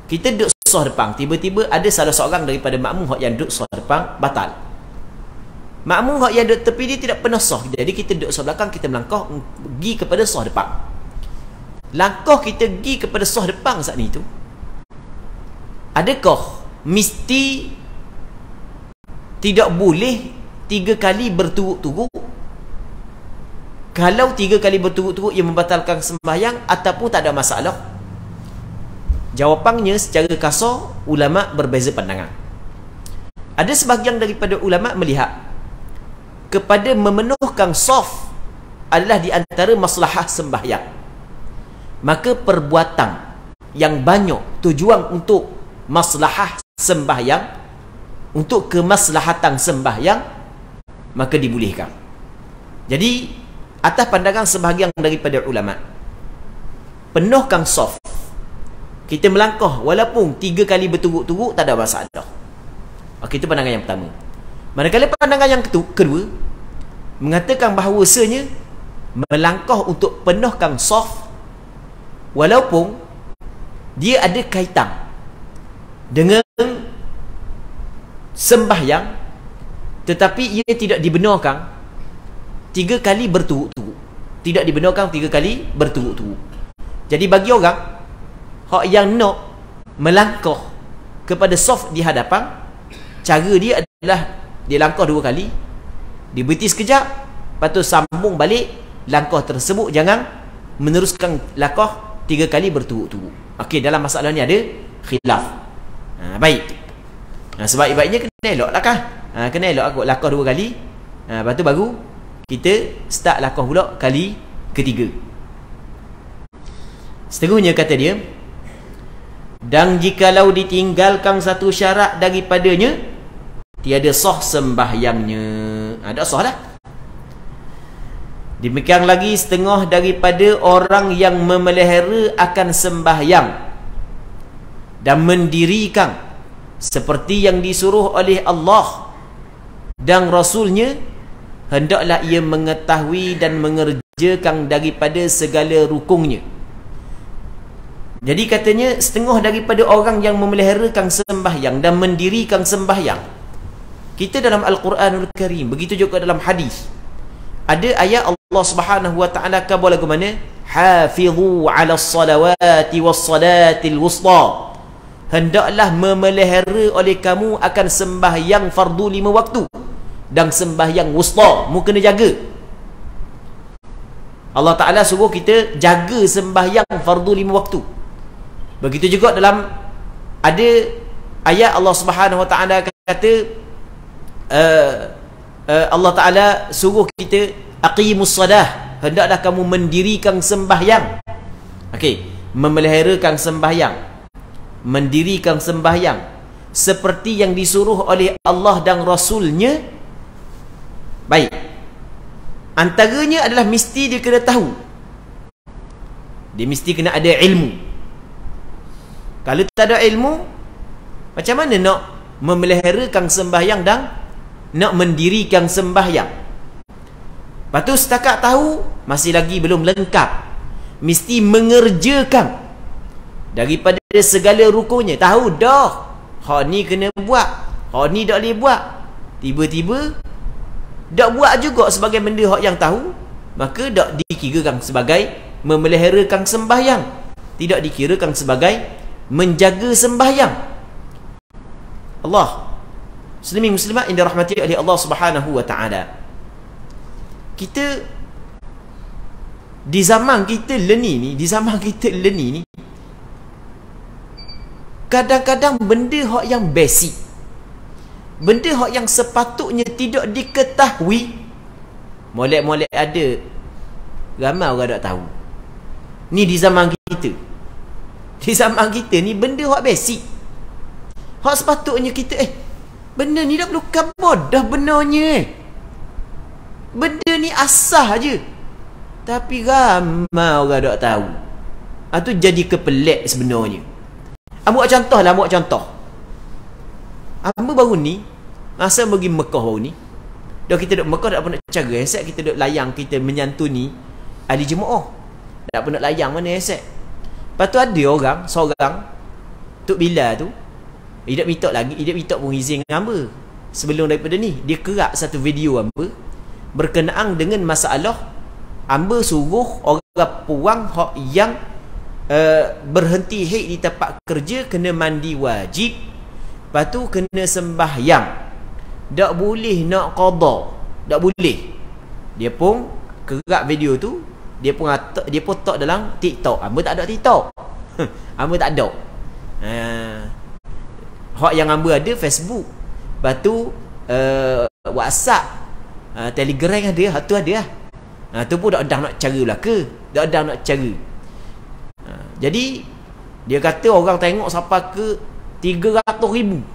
kita duduk sah depan, tiba-tiba ada salah seorang daripada makmum hak yang duduk sah depan batal. Makmum hak yang duduk tepi dia tidak pernah sah, jadi kita duduk sah belakang, kita melangkah pergi kepada sah depan. Langkah kita pergi kepada sah depan saat ni tu, adakah mesti tidak boleh 3 kali berturut-turut? Kalau 3 kali berturut-turut ia membatalkan sembahyang ataupun tak ada masalah? Jawapannya secara kasar ulama berbeza pandangan. Ada sebahagian daripada ulama melihat kepada memenuhkan saf adalah di antara maslahah sembahyang. Maka perbuatan yang banyak tujuan untuk maslahah sembahyang, untuk kemaslahatan sembahyang, maka dibolehkan. Jadi atas pandangan sebahagian daripada ulama, penuhkan saf, kita melangkah walaupun 3 kali berturut-turut tak ada masalah. Okey, itu pandangan yang pertama. Manakala pandangan yang kedua mengatakan bahawasanya melangkah untuk penuhkan saf walaupun dia ada kaitan dengan sembahyang, tetapi ia tidak dibenarkan 3 kali berturut-turut. Tidak dibenarkan 3 kali berturut-turut. Jadi bagi orang hak yang nak melangkah kepada saf di hadapan, cara dia adalah dia langkah 2 kali, dia berhenti sekejap, lepas tu sambung balik langkah tersebut, jangan meneruskan langkah 3 kali berturut-turut. Okey, dalam masalah ni ada khilaf. Baik. Sebaik-baiknya kena elok lah kan. Kena elok aku langkah 2 kali, lepas tu baru kita start lakon pula kali ketiga. Seterusnya kata dia, dan jikalau ditinggalkan satu syarat daripadanya, tiada sah sembahyangnya. Ada sah dah. Demikian lagi setengah daripada orang yang memelihara akan sembahyang dan mendirikan seperti yang disuruh oleh Allah dan Rasulnya, hendaklah ia mengetahui dan mengerjakan daripada segala rukunnya. Jadi katanya setengah daripada orang yang memeliharakan sembahyang dan mendirikan sembahyang. Kita dalam Al-Quranul Karim, begitu juga dalam hadis, ada ayat Allah Subhanahu wa taala kata lagu mana? Hafizu 'alas salawati was salatil wusta. Hendaklah memelihara oleh kamu akan sembahyang fardu 5 waktu dan sembahyang wusta, mu kena jaga. Allah Taala suruh kita jaga sembahyang fardu 5 waktu. Begitu juga dalam ada ayat Allah Subhanahu wa taala kata Allah Taala suruh kita aqimus salah, hendaklah kamu mendirikan sembahyang. Okey, memeliharakan sembahyang, mendirikan sembahyang seperti yang disuruh oleh Allah dan Rasulnya. Baik, antaranya adalah mesti dia kena tahu, dia mesti kena ada ilmu. Kalau tak ada ilmu, macam mana nak memeliharakan sembahyang dan nak mendirikan sembahyang? Lepas tu setakat tahu masih lagi belum lengkap, mesti mengerjakan daripada segala rukunnya. Tahu dah hak ni kena buat, hak ni tak boleh buat, tiba-tiba tak buat juga sebagai benda hak yang tahu, maka tak dikirakan sebagai memeliharakan sembahyang, tidak dikirakan sebagai menjaga sembahyang. Allah, muslimin muslimat yang dirahmati oleh Allah Subhanahu wa taala, kita di zaman kita ni, kadang-kadang benda hak yang basic, benda hak yang sepatutnya tidak diketahui, molek-molek ada, ramai orang tak tahu. Ni di zaman kita. Di zaman kita ni benda hak basic, hak sepatutnya kita benda ni dah perlu khabar dah benarnya. Benda ni asah je, tapi ramai orang tak tahu. Itu jadi kepelek sebenarnya. Ambil contoh lah, ambil contoh. Ambil baru ni, masa pergi Mekah baru ni, dah kita duduk Mekah tak pernah cara esek, kita duduk layang, kita menyantuni ahli jemaah, tak pernah layang mana esek. Lepas tu ada orang seorang Tok Bilal tu, dia tak minta pun izin dengan hamba. Sebelum daripada ni, dia kerak satu video hamba berkenaan dengan masalah hamba suruh orang puang hak yang berhenti haid di tempat kerja kena mandi wajib, lepas tu kena sembahyang, tak boleh nak qada, tak boleh. Dia pun kerak video tu, dia pun tak dalam TikTok. Hamba tak ada TikTok. Hamba tak ada. Hak yang hamba ada Facebook. Lepas tu WhatsApp, Telegram ada, hak tu ada lah. Tu pun tak ada nak cara lah ke? Tak ada nak cara. Jadi dia kata orang tengok sampai ke 300,000.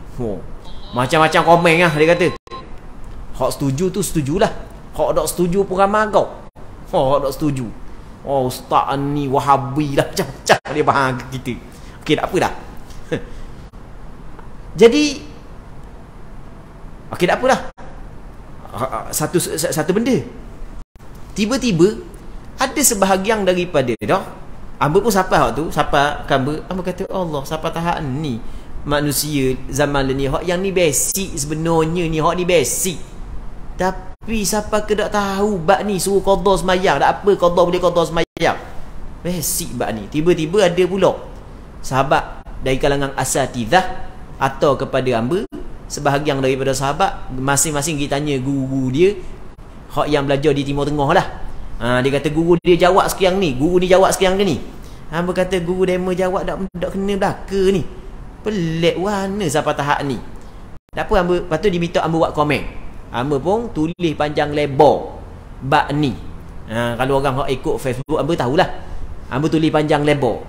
Macam-macam komen lah dia kata. Hak setuju tu setujulah. Hak tak setuju pun ramai kau. Hak tak setuju. Ustaz ni Wahabi lah, macam-macam dia faham kita. Okey, tak apa dah. Jadi okey, tak apa dah. Satu benda, tiba-tiba ada sebahagian daripada dah hamba pun siapa hak tu, siapa hamba kata Allah, siapa tahan ni manusia zaman ni, hak yang ni basic sebenarnya ni, hak ni basic. Tapi siapa ke tak tahu bab ni, suruh qada sembahyang, tak apa qada boleh qada sembahyang, basic bab ni. Tiba-tiba ada pula sahabat dari kalangan asatizah atau kepada hamba, sebahagian daripada sahabat, masing-masing kita tanya guru dia hak yang belajar di Timur Tengah lah. Dia kata guru dia jawab sekian ni, guru ni jawab sekian ke ni. Hamba kata guru demo jawab tak kena belaka ni, pelik warna siapa tahap ni. Tak apa hamba, lepas tu diminta hamba buat komen. Hamba pun tulis panjang lebar bab ni. Kalau orang hok ikut Facebook, hangpa tahulah. Hangpa tulis panjang lebar.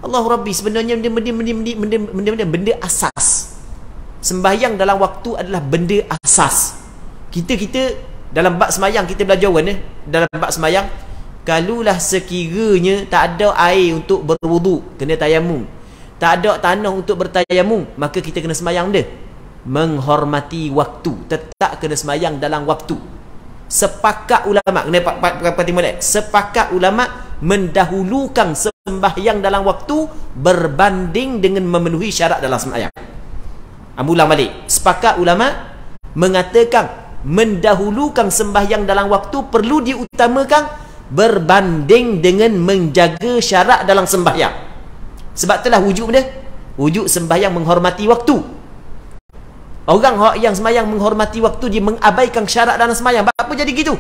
Allahu Rabbi, sebenarnya benda asas. Sembahyang dalam waktu adalah benda asas. Kita dalam bab semayang kita belajar kan, dalam bab semayang, kalulah sekiranya tak ada air untuk berwuduk, kena tayamum. Tak ada tanah untuk bertayamum, maka kita kena semayang dia. Menghormati waktu, tetap kena semayang dalam waktu. Sepakat ulama, kena pati molek. Sepakat ulama mendahulukan sembahyang dalam waktu berbanding dengan memenuhi syarat dalam sembahyang. Ulang balik. Sepakat ulama mengatakan mendahulukan sembahyang dalam waktu perlu diutamakan berbanding dengan menjaga syarat dalam sembahyang. Sebab itulah wujud dia. Wujud sembahyang menghormati waktu. Orang yang sembahyang menghormati waktu, dia mengabaikan syarat dalam sembahyang. Apa jadi gitu?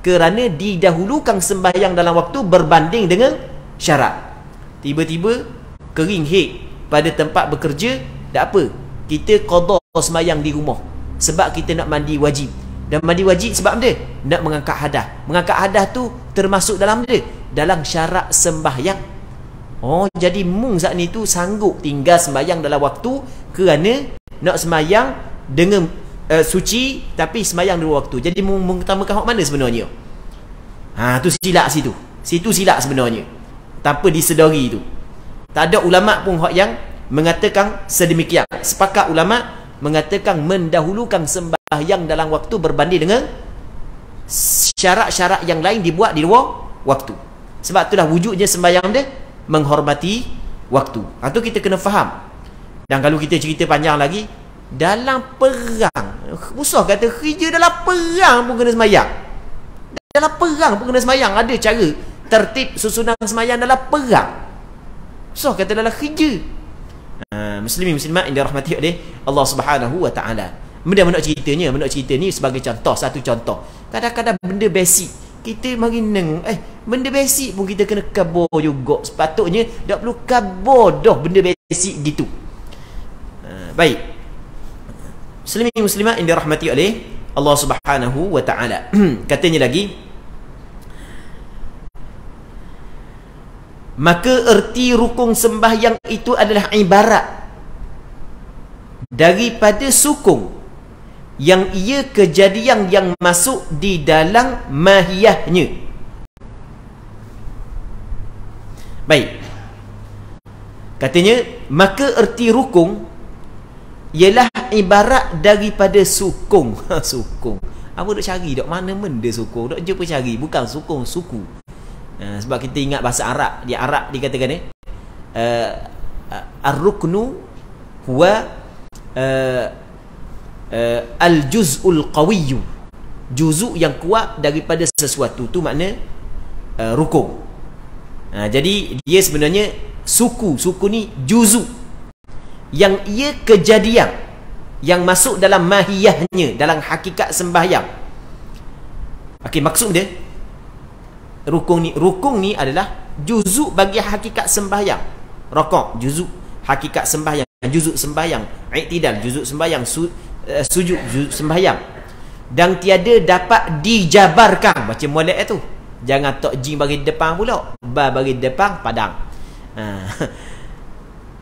Kerana didahulukan sembahyang dalam waktu berbanding dengan syarat. Tiba-tiba kering head pada tempat bekerja, tak apa, kita qada sembahyang di rumah sebab kita nak mandi wajib. Dan mandi wajib sebab dia nak mengangkat hadas. Mengangkat hadas tu termasuk dalam dia, dalam syarat sembahyang. Oh, jadi mung saat ni tu sanggup tinggal sembahyang dalam waktu kerana nak sembahyang dengan suci, tapi sembahyang dalam waktu. Jadi mung mengutamakan hak mana sebenarnya? Tu silap situ. Situ silap sebenarnya. Tanpa disedari tu. Tak ada ulama pun hak yang mengatakan sedemikian. Sepakat ulama mengatakan mendahulukan sembahyang dalam waktu berbanding dengan syarat-syarat yang lain dibuat di luar waktu. Sebab itulah wujudnya sembahyang dia menghormati waktu. Itu kita kena faham. Dan kalau kita cerita panjang lagi, dalam perang, Musa kata kerja dalam perang pun kena sembahyang. Dalam perang pun kena sembahyang. Ada cara tertib susunan sembahyang dalam perang. Musa kata dalam kerja. Muslimin muslimat yang dirahmati oleh Allah Subhanahu wa taala. Benda nak ceritanya, cerita ni sebagai contoh, satu contoh. Kadang-kadang benda basic kita mari neng, benda basic pun kita kena kabur juga. Sepatutnya tak perlu kabur dah benda basic gitu. Baik. Muslimin muslimat yang dirahmati oleh Allah Subhanahu wa taala. Katanya lagi, maka erti rukun sembahyang itu adalah ibarat daripada sukung yang ia kejadian yang masuk di dalam mahiyahnya. Baik. Katanya, maka erti rukun ialah ibarat daripada sukung. Sukung. Apa duk cari dok? Mana benda sukung? Dok jumpa cari. Bukan sukung, suku. Sebab kita ingat bahasa Arab. Di Arab dikatakan ar-ruknu huwa al-juz'ul qawiyyu, juzuk yang kuat daripada sesuatu tu makna rukun. Jadi dia sebenarnya suku ni juzuk yang ia kejadian yang masuk dalam mahiyahnya, dalam hakikat sembahyang. Okey, maksud dia rukun ni adalah juzuk bagi hakikat sembahyang. Rokok juzuk hakikat sembahyang, juzuk sembahyang, i'tidal juzuk sembahyang, sujud juzuk sembahyang, dan tiada dapat dijabarkan. Baca molek tu, jangan tok jing bagi depan pula, ba bagi depan padang.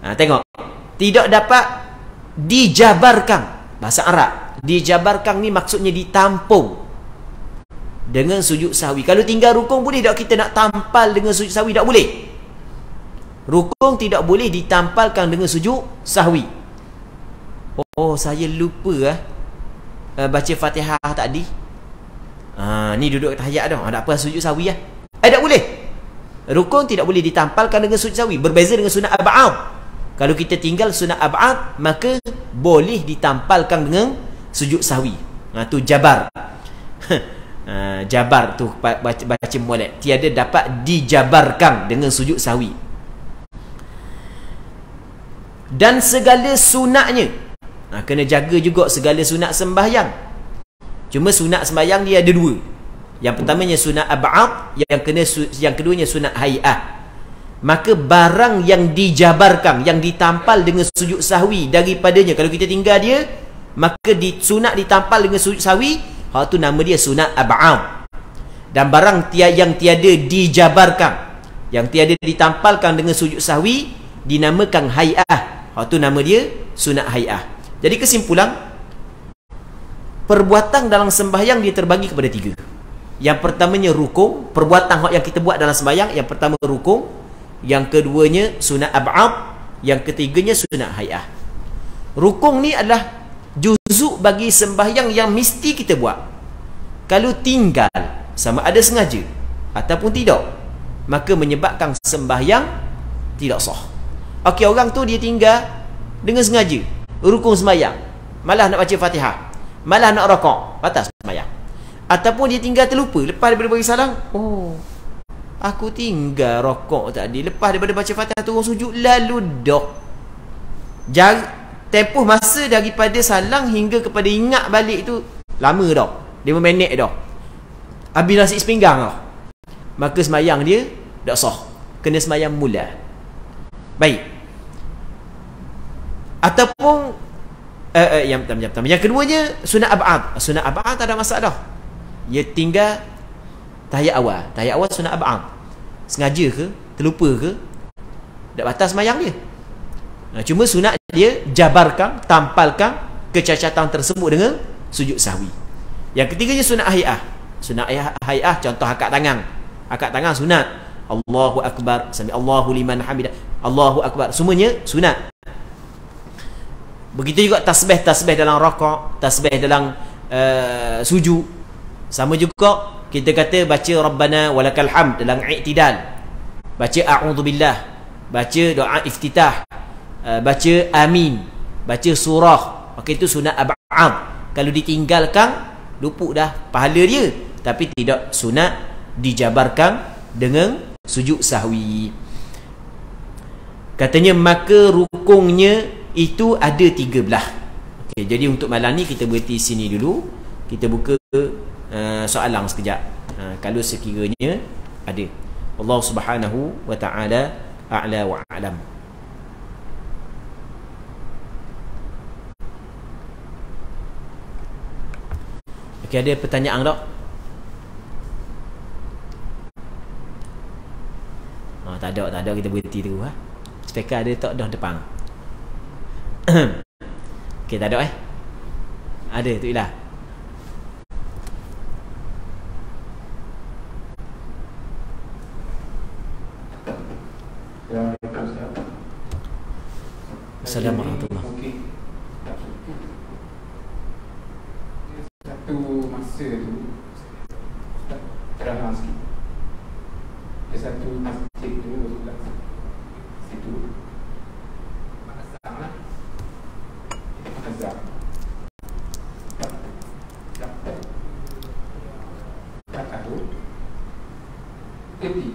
Tengok, tidak dapat dijabarkan. Bahasa Arab dijabarkan ni maksudnya ditampung dengan sujud sahwi. Kalau tinggal rukun boleh tak kita nak tampal dengan sujud sahwi? Tak boleh. Rukun tidak boleh ditampalkan dengan sujud sahwi. Oh, saya lupa baca Fatihah tadi. Ni duduk tahiyat dah. Tak apa, sujud sahwi lah. Tak boleh. Rukun tidak boleh ditampalkan dengan sujud sahwi. Berbeza dengan sunat ab'ad. Kalau kita tinggal sunat ab'ad, maka boleh ditampalkan dengan sujud sahwi. Tu jabar. Jabar tu baca molek. Tiada dapat dijabarkan dengan sujud sahwi. Dan segala sunatnya, kena jaga juga segala sunat sembahyang. Cuma sunat sembahyang dia ada dua. Yang pertamanya sunat ab'ad, yang keduanya sunat hay'ah. Maka barang yang dijabarkan, yang ditampal dengan sujud sahwi daripadanya, kalau kita tinggal dia, maka sunat ditampal dengan sujud sahwi, hak tu nama dia sunat ab'ad. Dan barang yang tiada dijabarkan, yang tiada ditampalkan dengan sujud sahwi, dinamakan hai'ah. Itu nama dia sunat hai'ah. Jadi kesimpulan, perbuatan dalam sembahyang dia terbagi kepada 3. Yang pertamanya rukun, perbuatan yang kita buat dalam sembahyang. Yang pertama rukun, yang keduanya sunat ab'ad, yang ketiganya sunat hai'ah. Rukun ni adalah juzuk bagi sembahyang yang mesti kita buat. Kalau tinggal, sama ada sengaja ataupun tidak, maka menyebabkan sembahyang tidak sah. Okey, orang tu dia tinggal dengan sengaja rukun sembahyang, malah nak baca Fatihah, malah nak rakaat, batas sembahyang. Ataupun dia tinggal terlupa, lepas daripada bagi salam, oh, aku tinggal rakaat tadi, lepas daripada baca Fatihah turun sujud, lalu dah tempoh masa daripada salam hingga kepada ingat balik tu lama dah, 5 minit dah, habis nasi sepinggang dah. Maka sembahyang dia tak sah, kena sembahyang mula. Baik. Ataupun yang keduanya sunat ab'ad. Sunat ab'ad tak ada masalah. Dia tinggal tahiyat awal. Tahiyat awal sunat ab'ad. Sengaja ke, terlupa ke, tak batas sembahyang dia. Cuma sunat dia jabarkan, tampalkan kecacatan tersebut dengan sujud sahwi. Yang ketiganya sunat hai'ah. Sunat hai'ah contoh akad tangan. Akad tangan sunat. Allahu akbar, sami Allahu liman hamidah, Allahu akbar, semuanya sunat. Begitu juga tasbih dalam rakaat, tasbih dalam sujud. Sama juga kita kata baca Rabbana walakal hamd dalam i'tidal, baca a'udzubillah, baca doa iftitah, baca amin, baca surah. Okey, itu sunat ab'ad. Kalau ditinggalkan, luput dah pahala dia, tapi tidak sunat dijabarkan dengan sujud sahwi. Katanya maka rukunnya itu ada 3 belah. Okey, jadi untuk malam ni kita berhenti sini dulu. Kita buka soalan sekejap. Kalau sekiranya ada. Allah Subhanahu wa taala a'la wa a'lam. Okey, ada pertanyaan tak? Tak ada, kita berhenti dulu. Speaker ada tak dah depan? Okey, tak ada ada tu ialah. Assalamualaikum warahmatullahi. Satu masa tu terang sikit. Satu masjid tu sebelah situ azam lah. Azam tak tahu jadi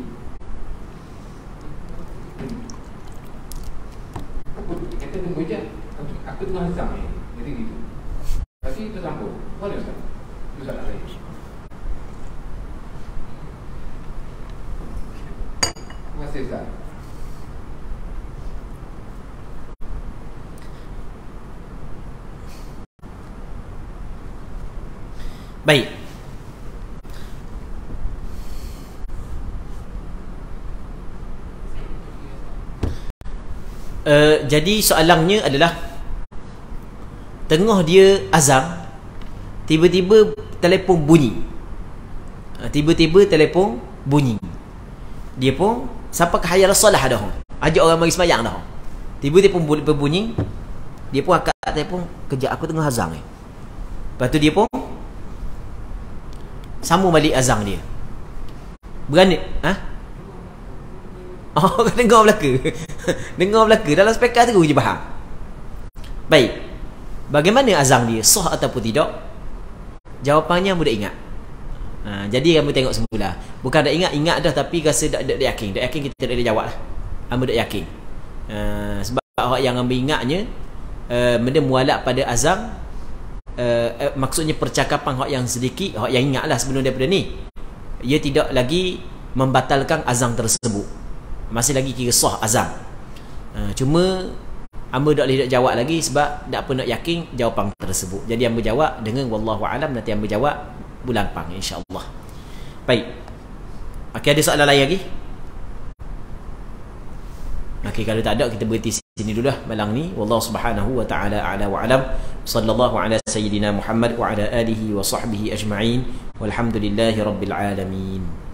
aku kata tunggu je, aku tengah azam ni, jadi gitu. Tapi itu sambung, boleh Ustaz? Itu salah saya. Terima kasih Ustaz. Baik. Jadi soalannya adalah tengah dia azam, tiba-tiba telefon bunyi. Tiba-tiba telefon bunyi. Dia pun sampai ke hayal solah dah. Ajak orang mari sembahyang dah. Tiba-tiba bunyi, dia pun angkat telefon, kejap aku tengah azam ni. Lepas tu dia pun sambung balik azan dia. Berani? Oh, dengar belaka. Dengar belaka dalam speaker tu je faham. Baik. Bagaimana azan dia? Sah ataupun tidak? Jawapannya mudah ingat. Jadi kamu tengok semula. Bukan dah ingat dah, tapi rasa tak yakin. Tak yakin kita tak ada jawab lah. Kamu tak yakin. Sebab orang yang ambil ingatnya benda mualak pada azan, maksudnya percakapan hak yang sedikit, hak yang ingatlah sebelum daripada ni, ia tidak lagi membatalkan azan tersebut. Masih lagi kira sah azan. Cuma hamba tak boleh jawab lagi sebab tak apa nak yakin jawapan tersebut. Jadi hamba jawab dengan wallahu alam, nanti hamba jawab bulan depan insya-Allah. Baik. Okey, ada soalan lain lagi? Okey, kalau tak ada kita berhenti sini dulu dah malam ni. Wallahu subhanahu wa ta'ala a'la wa alam. Sallallahu ala sayyidina Muhammad wa ala alihi wa sahbihi ajma'in. Walhamdulillahi rabbil alamin.